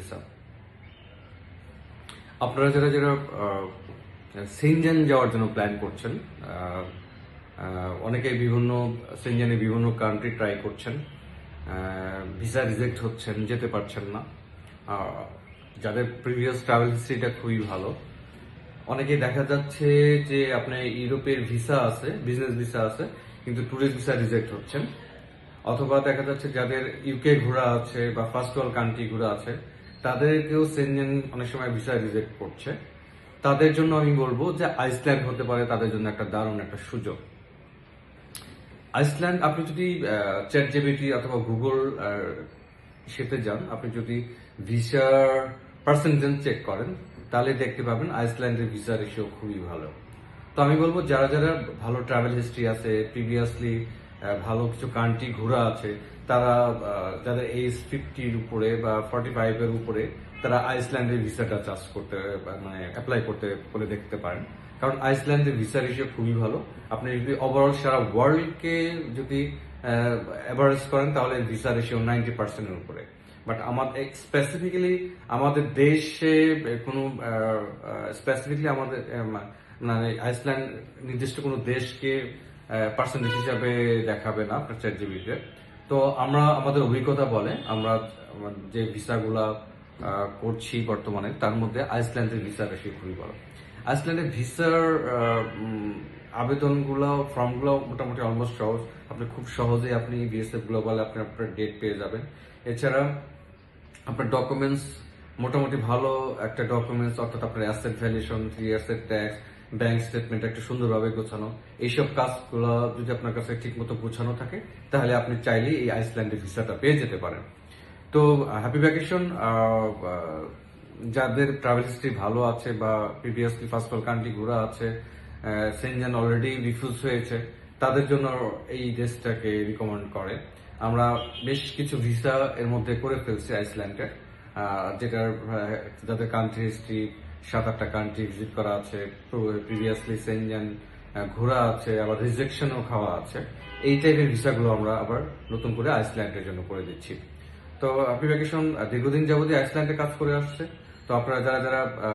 Visa. আপনারা যারা যারা সেনজেন যাওয়ার জন্য প্ল্যান করছেন, অনেকেই বিভিন্ন সেনজেনে বিভিন্ন কান্ট্রি ট্রাই করছেন, ভিসা রিজেক্ট হচ্ছেন, যেতে পারছেন না। যাদের প্রিভিয়াস ট্রাভেল হিস্ট্রিটা খুবই ভালো, অনেকেই দেখা যাচ্ছে যে আপনার ইউরোপের ভিসা আছে, বিজনেস ভিসা আছে, কিন্তু ট্যুরিস্ট ভিসা রিজেক্ট হচ্ছেন। অথবা দেখা যাচ্ছে যাদের ইউকে ঘোরা আছে বা ফার্স্ট ওয়ার্ল্ড কান্ট্রি ঘোরা আছে, তাদেরকেও সেনজেন অনেক সময় ভিসা রিজেক্ট করছে। তাদের জন্য আমি বলবো যে আইসল্যান্ড হতে পারে তাদের জন্য একটা দারুণ একটা সুযোগ। আইসল্যান্ড, আপনি যদি চ্যাট জিপিটি অথবা গুগল সেতে যান, আপনি যদি ভিসার পার্সেন্টেজ চেক করেন, তাহলে দেখতে পাবেন আইসল্যান্ডের ভিসা রেশিও খুবই ভালো। তো আমি বলবো যারা যারা ভালো ট্রাভেল হিস্ট্রি আছে, প্রিভিয়াসলি ভালো কিছু কান্ট্রি ঘোরা আছে, তারা যাদের এজ 50-র উপরে বা 45-এর উপরে, তারা আইসল্যান্ডের ভিসাটা চার্জ করতে মানে অ্যাপ্লাই করতে বলে দেখতে পারেন। কারণ আইসল্যান্ডের ভিসা রেশিও খুবই ভালো। আপনি যদি ওভারঅল সারা ওয়ার্ল্ডকে যদি অ্যাভারেজ করেন, তাহলে ভিসা রেশিও 90%-এর উপরে। বাট আমাদের স্পেসিফিক্যালি আমাদের দেশে কোনো স্পেসিফিকলি আমাদের মানে আইসল্যান্ড নির্দিষ্ট কোনো দেশকে পার্সেন্টেজ হিসাবে দেখাবে না আপনার চ্যাট জিপিটিতে। তো আমরা আমাদের অভিজ্ঞতা বলে আমরা যে ভিসাগুলা করছি বর্তমানে, তার মধ্যে আইসল্যান্ডের ভিসা বেশি খুবই ভালো। আইসল্যান্ডের ভিসার আবেদনগুলো, ফর্মগুলো মোটামুটি অলমোস্ট সহজ। আপনি খুব সহজেই আপনি বিএসএফ গ্লোবাল আপনি আপনার ডেট পেয়ে যাবেন। এছাড়া আপনার ডকুমেন্টস মোটামুটি ভালো একটা ডকুমেন্টস, অর্থাৎ আপনার অ্যাসেট ভ্যালুয়েশন, 3 ইয়ার্সের ট্যাক্স, ব্যাংক স্টেটমেন্ট একটা সুন্দরভাবে গোছানো, এইসব কাজগুলো যদি আপনার কাছে ঠিক মতো গোছানো থাকে, তাহলে আপনি চাইলেই এই আইসল্যান্ডের ভিসাটা পেয়ে যেতে পারেন। তো হ্যাপি ভ্যাকেশন। যাদের ট্রাভেল হিস্ট্রি ভালো আছে বা প্রিভিয়াসলি ফার্স্ট ওয়ার্ল্ড কান্ট্রি ঘোরা আছে, সেনজেন অলরেডি রিফিউজ হয়েছে, তাদের জন্য এই দেশটাকে রিকমেন্ড করে। আমরা বেশ কিছু ভিসা এর মধ্যে করে ফেলছি আইসল্যান্ডের, যেটার যাদের কান্ট্রি হিস্ট্রি 7-8টা কান্ট্রি ভিজিট করা আছে, প্রিভিয়াসলি সেনজেন ঘোরা আছে, আবার রিজেকশনও খাওয়া আছে। এই টাইপের ভিসাগুলো আমরা আবার নতুন করে আইসল্যান্ডের জন্য করে দিচ্ছি। তো হ্যাপি ভ্যাকেশন দীর্ঘদিন যাবতীয় আইসল্যান্ডে কাজ করে আসছে। তো আপনারা যারা যারা